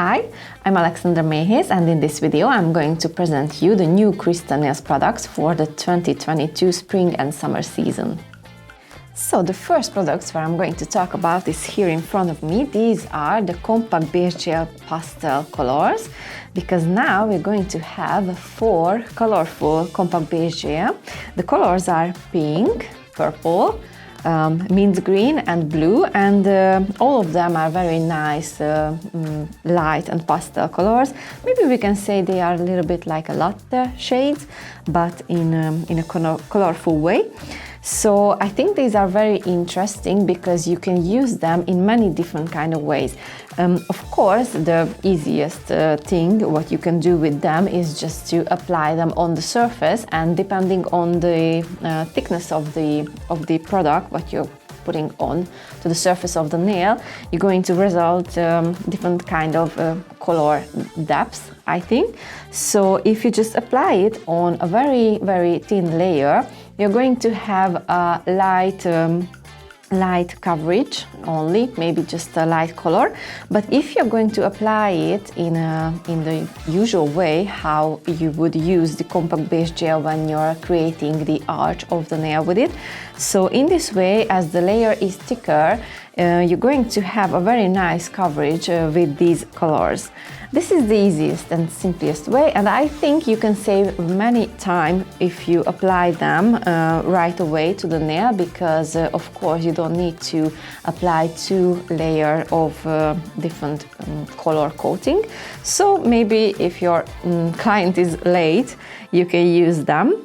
Hi, I'm Alexandra Mehis, and in this video I'm going to present you the new Crysta Nails products for the 2022 spring and summer season. So the first products where I'm going to talk about is here in front of me. These are the Compact Base Gel pastel colors, because now we're going to have 4 colorful Compact Base Gel. The colors are pink, purple, mint green and blue, and all of them are very nice light and pastel colors. Maybe we can say they are a little bit like a latte shades, but in a colorful way. So I think these are very interesting because you can use them in many different kind of ways. Of course, the easiest thing what you can do with them is just to apply them on the surface, and depending on the thickness of the product what you're putting on to the surface of the nail, you're going to result different kind of color depths, I think. So if you just apply it on a very, very thin layer, you're going to have a light coverage only, maybe just a light color. But if you're going to apply it in the usual way, how you would use the Compact Base Gel when you're creating the arch of the nail with it, so in this way, as the layer is thicker, you're going to have a very nice coverage with these colors. This is the easiest and simplest way, and I think you can save many time if you apply them right away to the nail, because of course you don't need to apply 2 layers of different color coating. So maybe if your client is late, you can use them.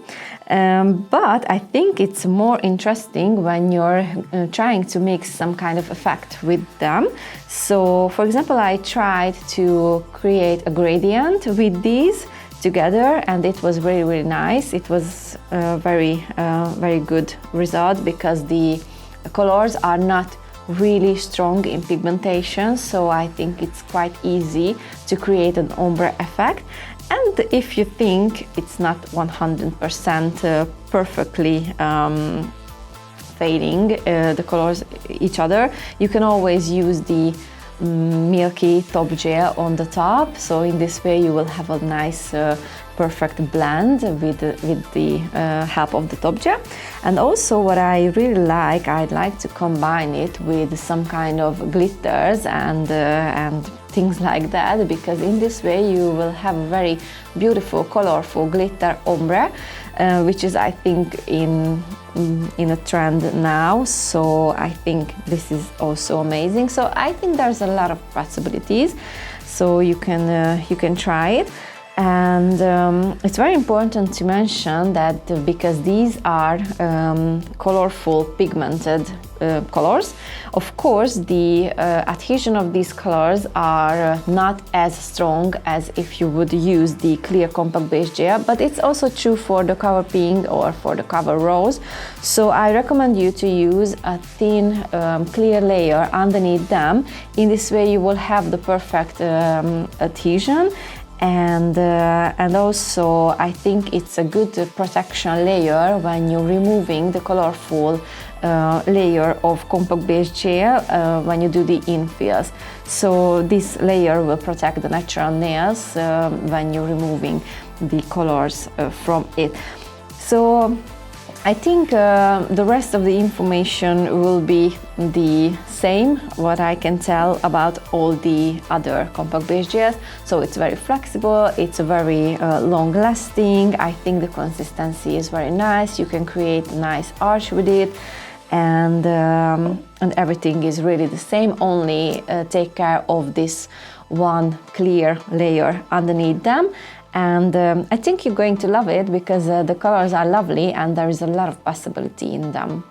But I think it's more interesting when you're trying to make some kind of effect with them. So, for example, I tried to create a gradient with these together, and it was really, really nice. It was a very good result, because the colors are not really strong in pigmentation, so I think it's quite easy to create an ombre effect. And if you think it's not 100% perfectly fading the colors each other, you can always use the milky top gel on the top. So in this way you will have a nice perfect blend with the help of the top gel. And also what I really like, I'd like to combine it with some kind of glitters and things like that, because in this way you will have a very beautiful, colorful glitter ombre, which is, I think, in a trend now. So I think this is also amazing. So I think there's a lot of possibilities. So you can try it. And it's very important to mention that because these are colorful pigmented colors, of course the adhesion of these colors are not as strong as if you would use the clear Compact Base Gel, but it's also true for the cover pink or for the cover rose. So I recommend you to use a thin clear layer underneath them. In this way you will have the perfect adhesion. And also I think it's a good protection layer when you're removing the colorful layer of Compact Base Gel when you do the infills. So this layer will protect the natural nails when you're removing the colors from it. So I think the rest of the information will be the same, what I can tell about all the other Compact Base Gels. So it's very flexible, it's very long lasting. I think the consistency is very nice. You can create a nice arch with it, and everything is really the same. Only take care of this one clear layer underneath them. And I think you're going to love it, because the colors are lovely and there is a lot of possibility in them.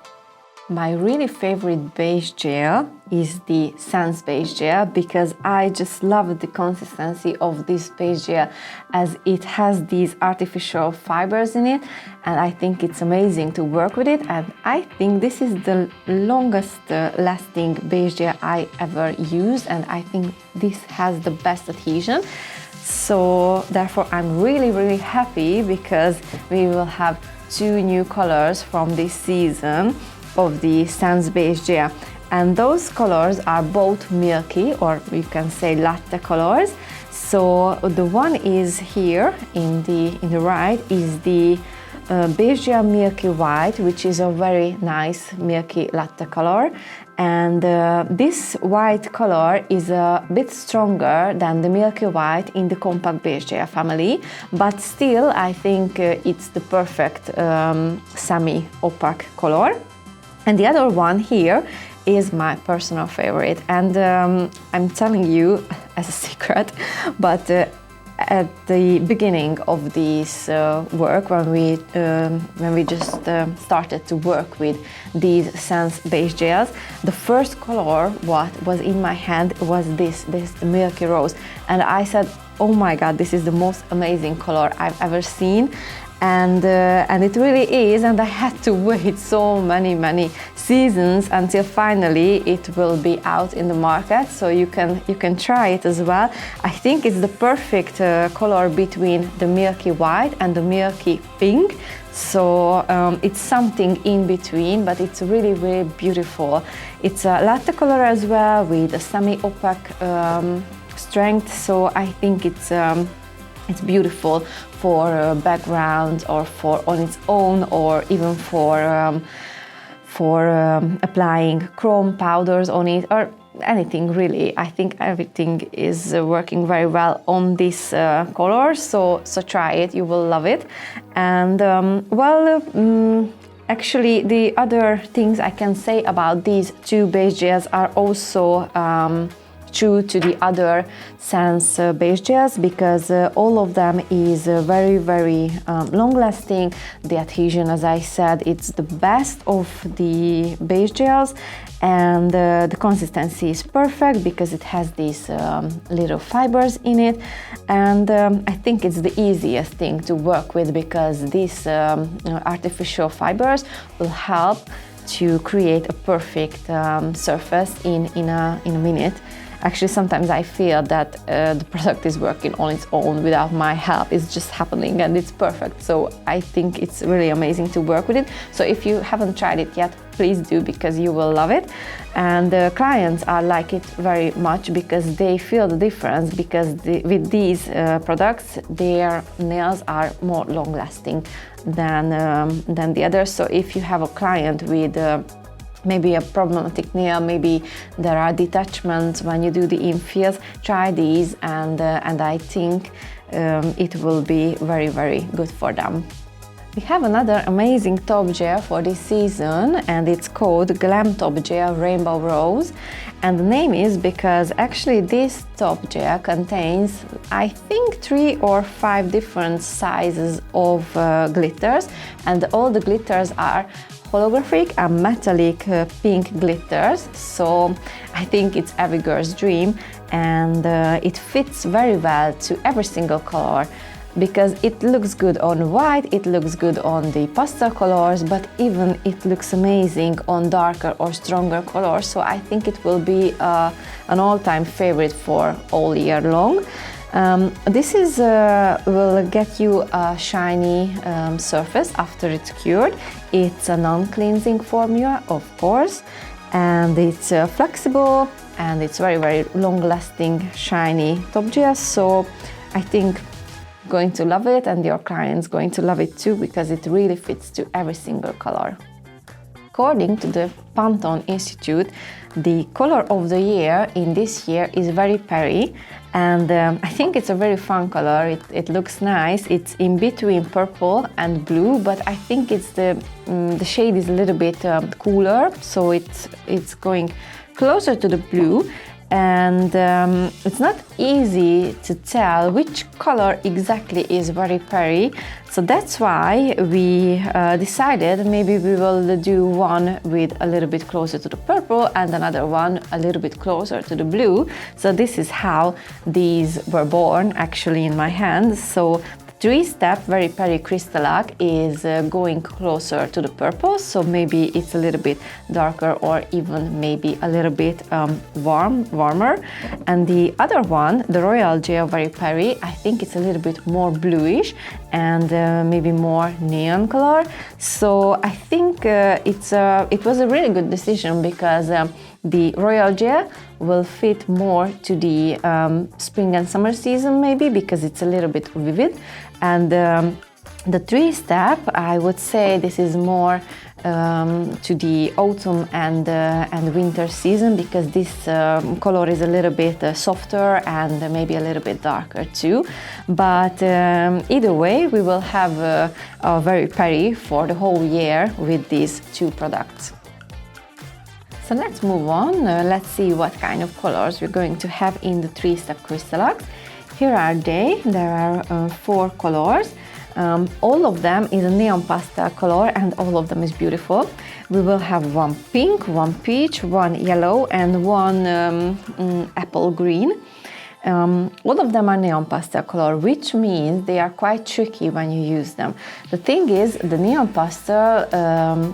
My really favorite base gel is the Sens Base Gel, because I just love the consistency of this base gel, as it has these artificial fibers in it, and I think it's amazing to work with it. And I think this is the longest lasting base gel I ever used, and I think this has the best adhesion. So therefore I'm really, really happy, because we will have 2 new colors from this season of the Sens Base Gel. and those colors are both milky, or you can say latte colors. So the one is here in the right is the Base Gel Milky White, which is a very nice milky latte color, and this white color is a bit stronger than the Milky White in the Compact Base Gel family, but still I think it's the perfect semi-opaque color. And the other one here is my personal favorite, and I'm telling you as a secret, but at the beginning of this work, when we just started to work with these Sens Base Gels, the first color what was in my hand was this milky rose, and I said, oh my god, this is the most amazing color I've ever seen. And it really is, and I had to wait so many seasons until finally it will be out in the market, so you can try it as well. I think it's the perfect color between the milky white and the milky pink, so it's something in between, but it's really beautiful. It's a latte color as well with a semi-opaque strength, so I think it's beautiful for background, or for on its own, or even for applying chrome powders on it, or anything really. I think everything is working very well on this color, so try it, you will love it. And actually the other things I can say about these two base gels are also true to the other Sens Base Gels, because all of them is very long-lasting. The adhesion, as I said, it's the best of the base gels, and the consistency is perfect because it has these little fibers in it, and I think it's the easiest thing to work with, because these artificial fibers will help to create a perfect surface in a minute. Actually, sometimes I feel that the product is working on its own without my help. It's just happening and it's perfect. So I think it's really amazing to work with it. So if you haven't tried it yet, please do, because you will love it. And the clients are like it very much because they feel the difference, because with these products, their nails are more long lasting than the others. So if you have a client with maybe a problematic nail, maybe there are detachments when you do the infills, try these, and I think it will be very good for them. We have another amazing top gel for this season, and it's called Glam Top Gel Rainbow Rose, and the name is because actually this top gel contains, I think, 3 or 5 different sizes of glitters, and all the glitters are holographic and metallic pink glitters, so I think it's every girl's dream, and it fits very well to every single color, because it looks good on white, it looks good on the pastel colors, but even it looks amazing on darker or stronger colors, so I think it will be an all-time favorite for all year long. This is will get you a shiny surface after it's cured. It's a non-cleansing formula, of course, and it's flexible, and it's very long-lasting shiny top gel, so I think going to love it, and your clients going to love it too, because it really fits to every single color. According to the Pantone Institute, the color of the year in this year is Very Peri, and I think it's a very fun color. It looks nice. It's in between purple and blue, but I think it's the shade is a little bit cooler, so it's going closer to the blue. And it's not easy to tell which color exactly is Very Peri, so that's why we decided maybe we will do one with a little bit closer to the purple and another one a little bit closer to the blue. So this is how these were born actually in my hands. So 3-step Very Peri CrystaLac is going closer to the purple, so maybe it's a little bit darker, or even maybe a little bit warmer. And the other one, the Royal Gel Very Peri, I think it's a little bit more bluish, and maybe more neon color. So I think it was a really good decision, because the Royal Gel will fit more to the spring and summer season, maybe because it's a little bit vivid, and the 3-step, I would say this is more to the autumn and winter season, because this color is a little bit softer and maybe a little bit darker too. But either way, we will have a Very Peri for the whole year with these 2 products. So let's move on. Let's see what kind of colors we're going to have in the 3-step CrystaLac. Here are they. There are 4 colors. All of them is a neon pastel color, and all of them is beautiful. We will have 1 pink, 1 peach, 1 yellow, and 1 apple green. All of them are neon pastel color, which means they are quite tricky when you use them. The thing is, the neon pastel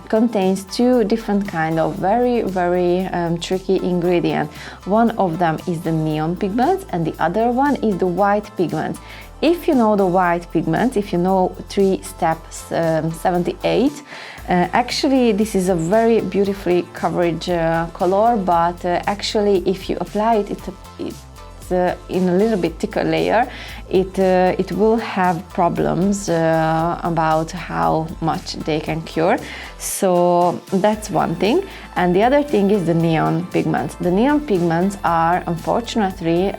contains 2 different kind of very tricky ingredients. One of them is the neon pigment, and the other one is the white pigment. If you know the white pigment, if you know 3-step 78, actually this is a very beautifully coverage color, but actually if you apply it, it's in a little bit thicker layer, it will have problems about how much they can cure. So that's one thing. And the other thing is the neon pigments. The neon pigments are unfortunately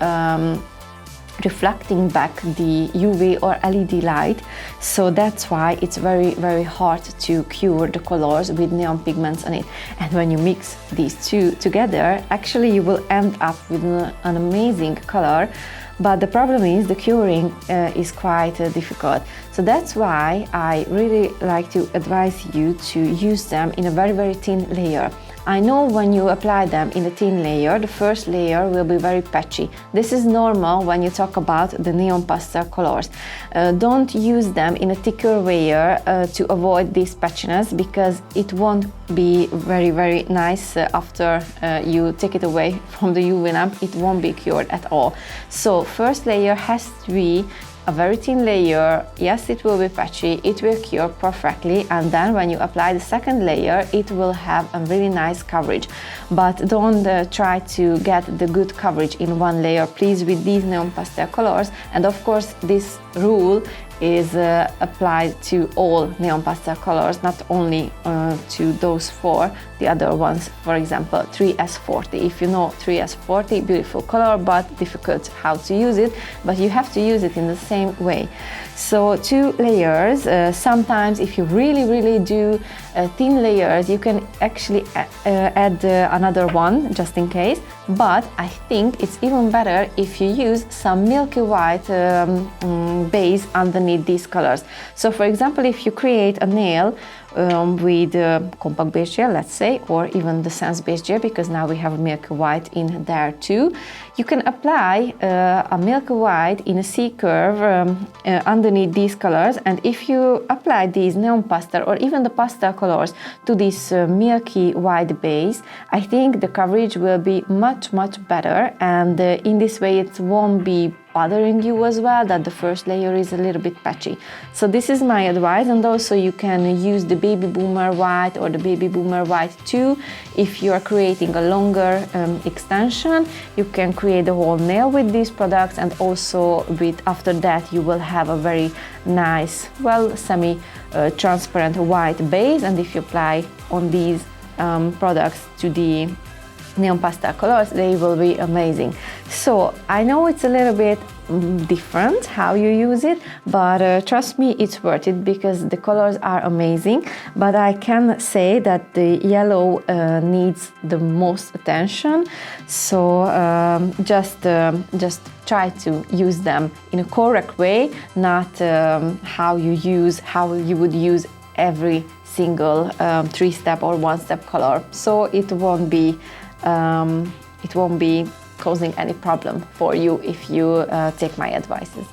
reflecting back the UV or LED light, so that's why it's very hard to cure the colors with neon pigments on it. And when you mix these 2 together, actually you will end up with an amazing color, but the problem is the curing is quite difficult. So that's why I really like to advise you to use them in a very thin layer. I know when you apply them in a thin layer, the first layer will be very patchy. This is normal when you talk about the neon pastel colors. Don't use them in a thicker layer to avoid this patchiness, because it won't be very nice after you take it away from the UV lamp. It won't be cured at all. So first layer has to be a very thin layer. Yes, it will be patchy, it will cure perfectly, and then when you apply the second layer, it will have a really nice coverage. But don't try to get the good coverage in one layer, please, with these neon pastel colors. And of course, this rule is applied to all neon pastel colors, not only to those 4, the other ones, for example 3S40. If you know 3S40, beautiful color, but difficult how to use it, but you have to use it in the same way. So 2 layers. Sometimes if you really do thin layers, you can actually add another one just in case, but I think it's even better if you use some milky white base underneath these colors. So for example, if you create a nail with compact base gel, let's say, or even the Sens Base Gel, because now we have milky white in there too, you can apply a milky white in a C-curve underneath these colors. And if you apply these neon pastel or even the pastel colors to this milky white base, I think the coverage will be much better, and in this way it won't be bothering you as well that the first layer is a little bit patchy. So this is my advice. And also you can use the baby boomer white or the baby boomer white too. If you are creating a longer extension, you can create the whole nail with these products, and also after that you will have a very nice, well, semi transparent white base. And if you apply on these products to the neon pastel colors, they will be amazing. So I know it's a little bit different how you use it, but trust me, it's worth it because the colors are amazing. But I can say that the yellow needs the most attention, so just try to use them in a correct way, not how you would use every single 3-step or 1-step color. So it won't be causing any problem for you if you take my advices.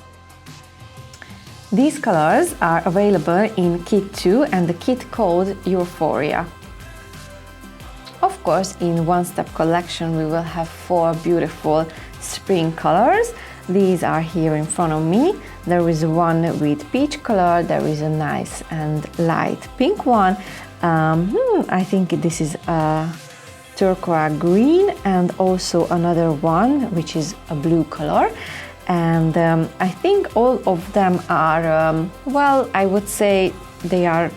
These colors are available in kit 2 and the kit called Euphoria. Of course, in 1-step collection we will have 4 beautiful spring colors. These are here in front of me. There is one with peach color, there is a nice and light pink one. I think this is a turquoise green, and also another one which is a blue color. And I think all of them are, well, I would say they are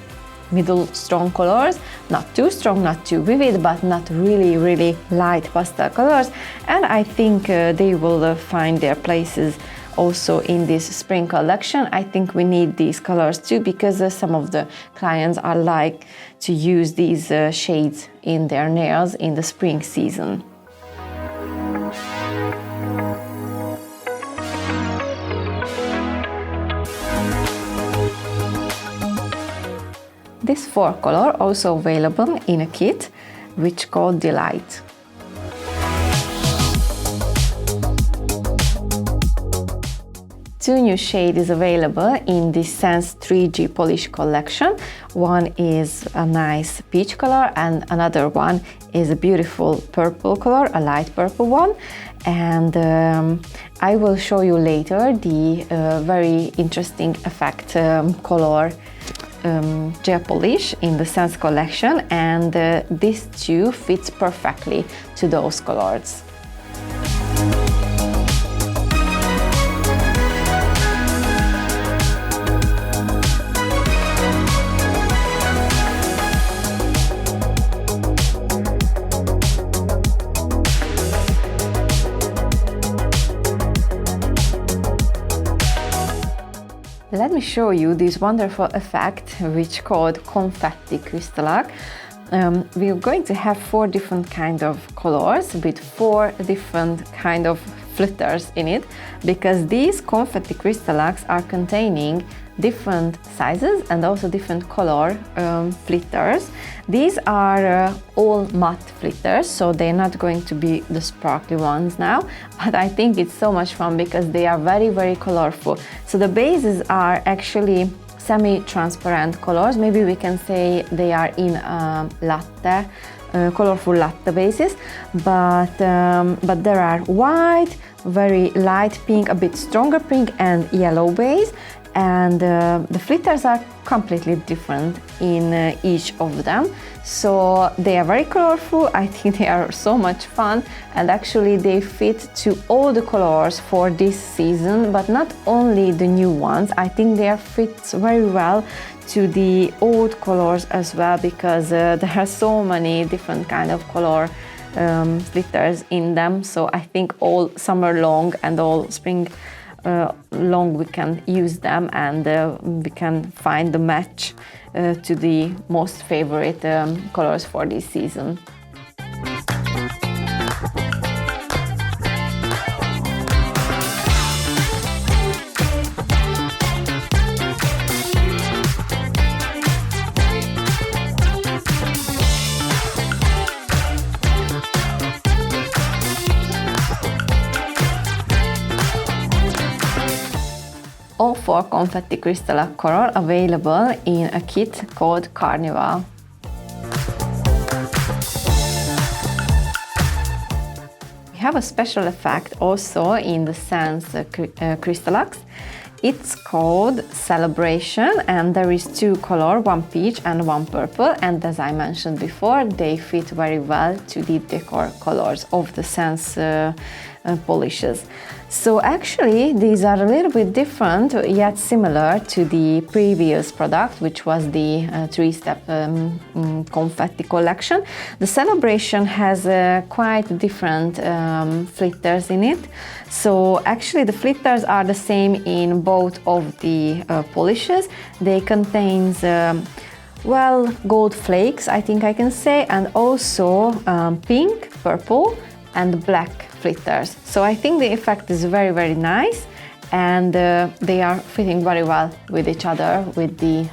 middle strong colors, not too strong, not too vivid, but not really, really light pastel colors. And I think they will find their places also in this spring collection. I think we need these colors too, because some of the clients are like to use these shades in their nails in the spring season. This 4 color also available in a kit which called Delight. Two new shades available in the Sens 3G Polish collection. One is a nice peach color and another one is a beautiful purple color, a light purple one. And I will show you later the very interesting effect color gel polish in the Sens collection, and this too fits perfectly to those colors. Let me show you this wonderful effect which called confetti CrystaLac. We are going to have 4 different kind of colors with 4 different kind of flitters in it, because these confetti CrystaLacs are containing different sizes and also different color flitters. These are all matte flitters, so they're not going to be the sparkly ones now, but I think it's so much fun because they are very, very colorful. So the bases are actually semi-transparent colors. Maybe we can say they are in latte, colorful latte bases, but there are white, very light pink, a bit stronger pink, and yellow base. And the flitters are completely different in each of them, so they are very colorful. I think they are so much fun, and actually they fit to all the colors for this season, but not only the new ones. I think they are fit very well to the old colors as well, because there are so many different kind of color flitters in them. So I think all summer long and all spring long we can use them, and we can find the match to the most favorite colors for this season. All 4 confetti CrystaLac color available in a kit called Carnival. We have a special effect also in the Sens CrystaLacs. It's called Celebration, and there is 2 colors, one peach and one purple, and as I mentioned before, they fit very well to the decor colors of the Sens polishes. So actually these are a little bit different, yet similar to the previous product, which was the 3-step confetti collection. The Celebration has quite different flitters in it. So actually the flitters are the same in both of the polishes. They contain well, gold flakes, I think I can say, and also pink, purple and black flitters. So I think the effect is very, very nice, and they are fitting very well with each other with the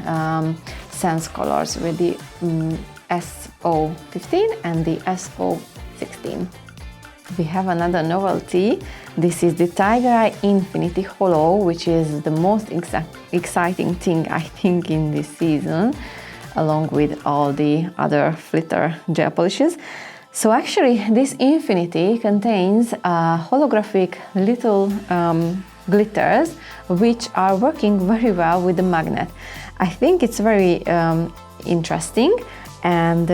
Sens colors, with the SO15 and the SO16. We have another novelty. This is the Tiger Eye Infinity Hollow, which is the most exciting thing I think in this season, along with all the other flitter gel polishes. So actually this Infinity contains a holographic little glitters, which are working very well with the magnet. I think it's very interesting, and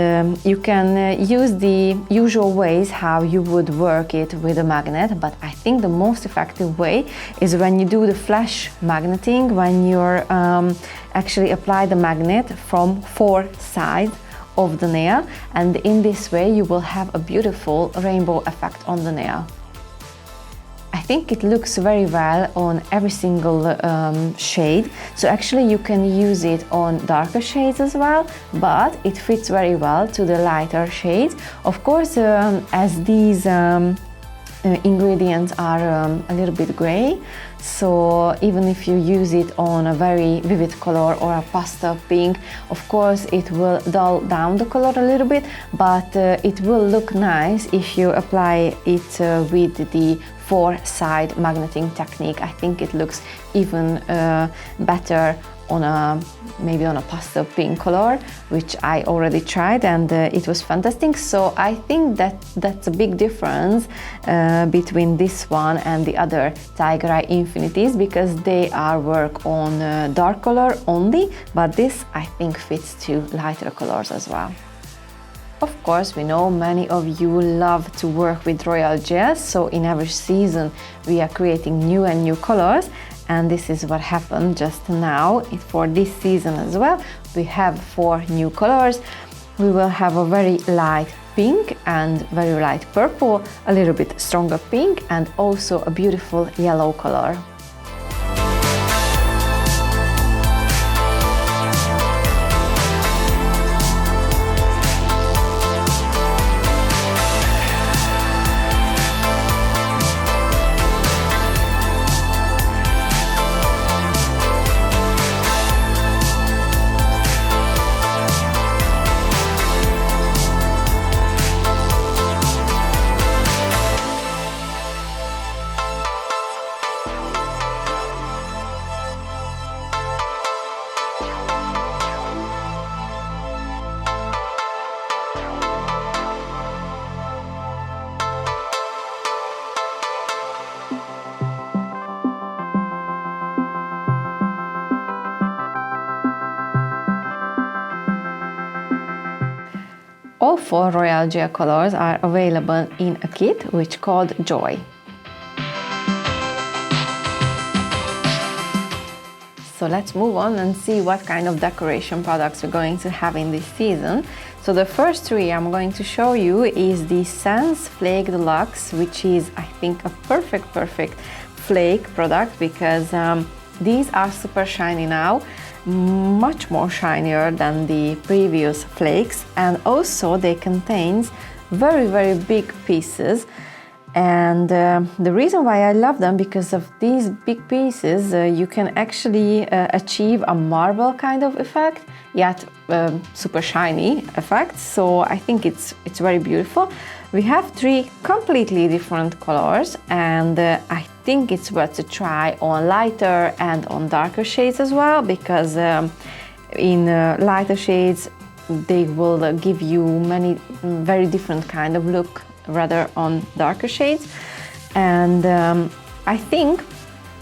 you can use the usual ways how you would work it with a magnet, but I think the most effective way is when you do the flash magneting, when you're actually apply the magnet from 4 sides of the nail, and in this way you will have a beautiful rainbow effect on the nail. I think it looks very well on every single shade, so actually you can use it on darker shades as well, but it fits very well to the lighter shades. Of course, as these ingredients are a little bit gray, so even if you use it on a very vivid color or a pastel pink, of course it will dull down the color a little bit, but it will look nice if you apply it with the 4-side magneting technique. I think it looks even better on maybe on a pastel pink color, which I already tried, and it was fantastic. So I think that's a big difference between this one and the other Tiger Eye Infinities, because they are work on dark color only, but this I think fits to lighter colors as well. Of course, we know many of you love to work with royal gels, so in every season we are creating new and new colors, and this is what happened just now for this season as well. We have 4 new colors. We will have a very light pink and very light purple, a little bit stronger pink, and also a beautiful yellow color. All 4 royal gel colors are available in a kit which called Joy. So let's move on and see what kind of decoration products we're going to have in this season. So the first 3 I'm going to show you is the Sens Flake Deluxe, which is, I think, a perfect flake product, because these are super shiny now, much more shinier than the previous flakes, and also they contains very big pieces. And the reason why I love them, because of these big pieces, you can actually achieve a marble kind of effect, yet super shiny effect. So I think it's very beautiful. We have 3 completely different colors, and I think it's worth to try on lighter and on darker shades as well, because in lighter shades they will give you many very different kind of look rather on darker shades. And I think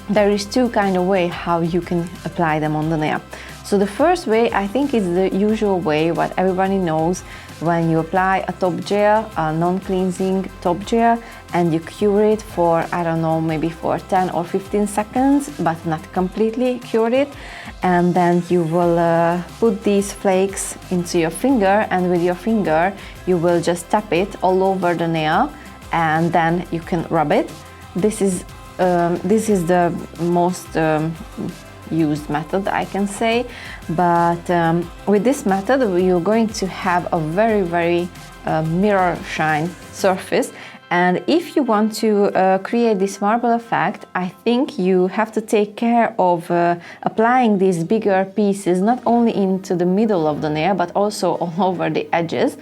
there is 2 kind of way how you can apply them on the nail. So the first way, I think, is the usual way what everybody knows, when you apply a top gel, a non-cleansing top gel, and you cure it for, I don't know, maybe for 10 or 15 seconds, but not completely cure it. And then you will put these flakes into your finger, and with your finger you will just tap it all over the nail, and then you can rub it. This is the most used method, I can say, but with this method you're going to have a very mirror shine surface. And if you want to create this marble effect, I think you have to take care of applying these bigger pieces not only into the middle of the nail but also all over the edges,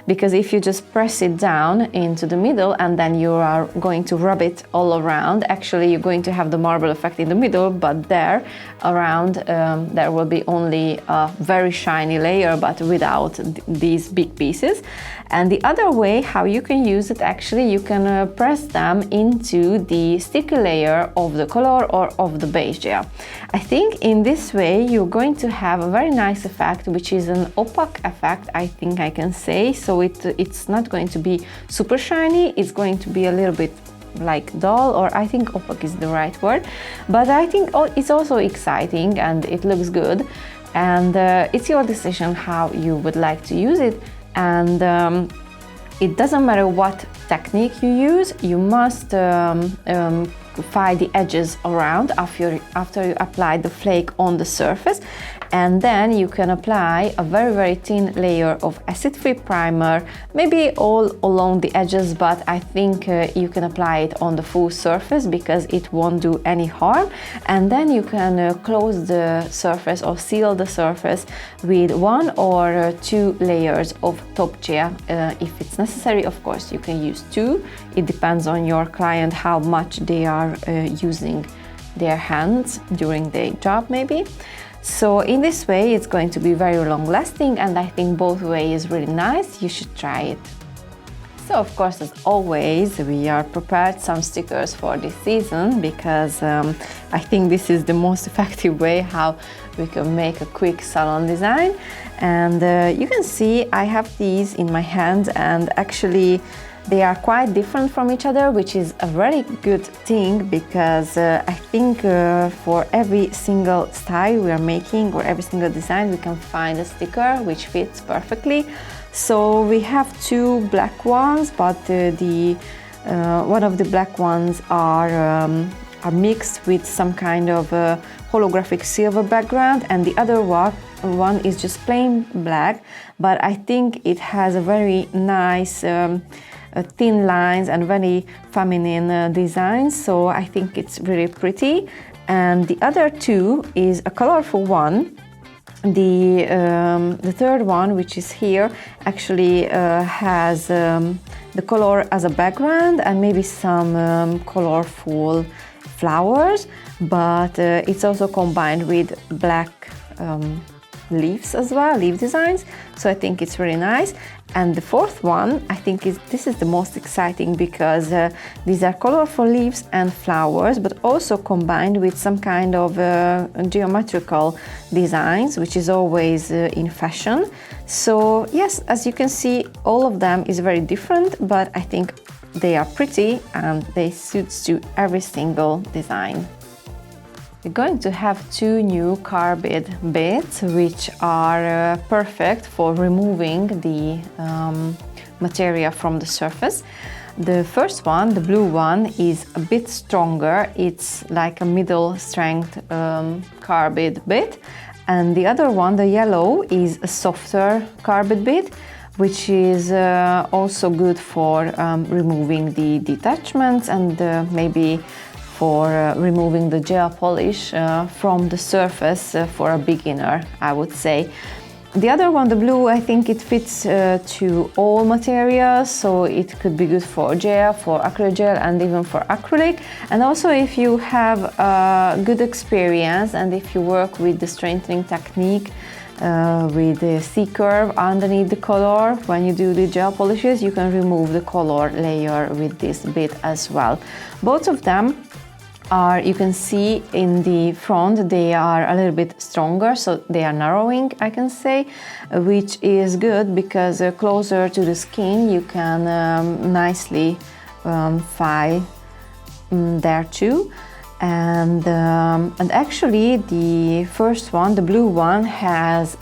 because if you just press it down into the middle and then you are going to rub it all around, actually you're going to have the marble effect in the middle, but there around there will be only a very shiny layer, but without these big pieces. And the other way how you can use it, actually you can press them into the sticky layer of the color or of the base gel. I think in this way you're going to have a very nice effect, which is an opaque effect, I think I can say. So it's not going to be super shiny, it's going to be a little bit like dull, or I think opaque is the right word, but I think it's also exciting and it looks good, and it's your decision how you would like to use it. And it doesn't matter what technique you use, you must file the edges around after you apply the flake on the surface, and then you can apply a very thin layer of acid-free primer, maybe all along the edges, but I think you can apply it on the full surface because it won't do any harm. And then you can close the surface or seal the surface with 1 or 2 layers of top gel if it's necessary. Of course you can use 2, it depends on your client how much they are using their hands during the job maybe. So in this way it's going to be very long lasting, and I think both ways is really nice. You should try it. So of course, as always, we are prepared some stickers for this season, because I think this is the most effective way how we can make a quick salon design. And you can see I have these in my hand, and actually they are quite different from each other, which is a very good thing, because I think for every single style we are making or every single design we can find a sticker which fits perfectly. So we have 2 black ones, but one of the black ones are mixed with some kind of holographic silver background, and the other one is just plain black, but I think it has a very nice thin lines and very feminine designs, so I think it's really pretty. And the other 2 is a colorful one. The third one, which is here, actually has the color as a background and maybe some colorful flowers, but it's also combined with black leaves as well, leaf designs, so I think it's really nice. And the fourth one, I think this is the most exciting, because these are colorful leaves and flowers, but also combined with some kind of geometrical designs, which is always in fashion. So yes, as you can see, all of them is very different, but I think they are pretty and they suit to every single design. We're going to have 2 new carbide bits, which are perfect for removing the material from the surface. The first one, the blue one, is a bit stronger. It's like a middle strength carbide bit. And the other one, the yellow, is a softer carbide bit, which is also good for removing the detachments and maybe for removing the gel polish from the surface for a beginner, I would say. The other one, the blue, I think it fits to all materials, so it could be good for gel, for acrylic gel, and even for acrylic. And also if you have a good experience and if you work with the strengthening technique with the C-curve underneath the color, when you do the gel polishes, you can remove the color layer with this bit as well. Both of them are, you can see in the front, they are a little bit stronger, so they are narrowing, I can say, which is good because closer to the skin you can nicely file there too. And actually the first one, the blue one, has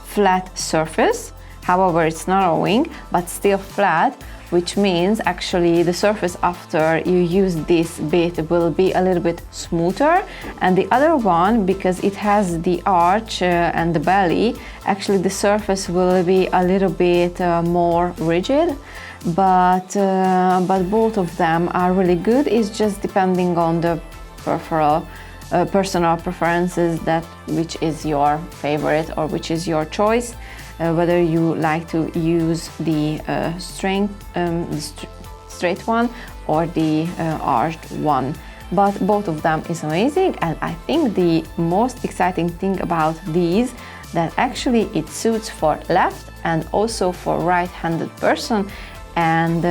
flat surface. However, it's narrowing but still flat, which means actually the surface after you use this bit will be a little bit smoother. And the other one, because it has the arch and the belly, actually the surface will be a little bit more rigid. But both of them are really good. It's just depending on the personal preferences, that which is your favorite or which is your choice. whether you like to use the straight one or the arched one. But both of them is amazing, and I think the most exciting thing about these, that actually it suits for left and also for right-handed person. And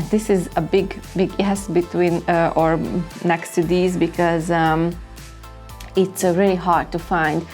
this is a big yes between or next to these, because it's really hard to find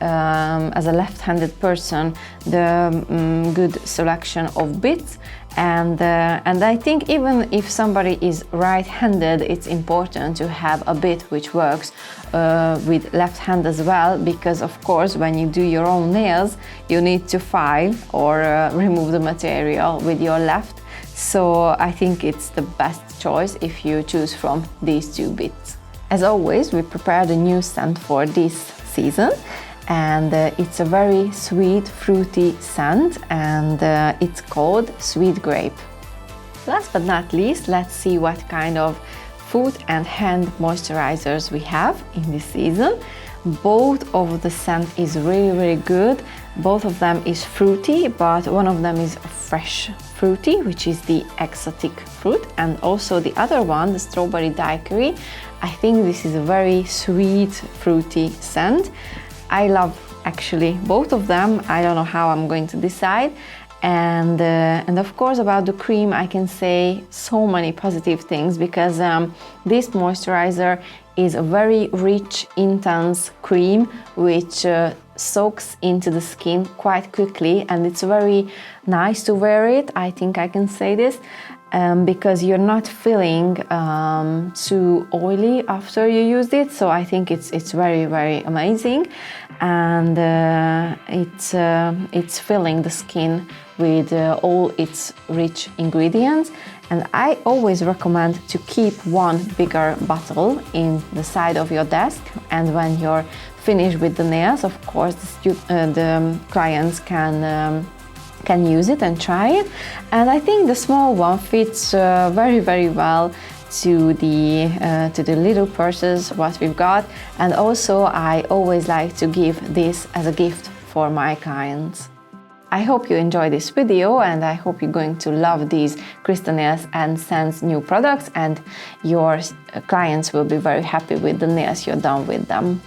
as a left-handed person the good selection of bits. And I think even if somebody is right-handed, it's important to have a bit which works with left hand as well, because of course when you do your own nails you need to file or remove the material with your left. So I think it's the best choice if you choose from these two bits. As always, we prepared a new scent for this season, and it's a very sweet, fruity scent, and it's called Sweet Grape. Last but not least, let's see what kind of foot and hand moisturizers we have in this season. Both of the scent is really good. Both of them is fruity, but one of them is fresh fruity, which is the exotic fruit, and also the other one, the strawberry daiquiri. I think this is a very sweet, fruity scent. I love actually both of them. I don't know how I'm going to decide. And of course about the cream I can say so many positive things, because this moisturizer is a very rich, intense cream which soaks into the skin quite quickly, and it's very nice to wear it. I think I can say this because you're not feeling too oily after you used it. So I think it's very amazing, and it's filling the skin with all its rich ingredients. And I always recommend to keep one bigger bottle in the side of your desk, and when you're finished with the nails, of course the clients can use it and try it. And I think the small one fits very well to the little purses what we've got. And also I always like to give this as a gift for my clients. I hope you enjoyed this video, and I hope you're going to love these CrystaNails and Sens new products, and your clients will be very happy with the nails you're done with them.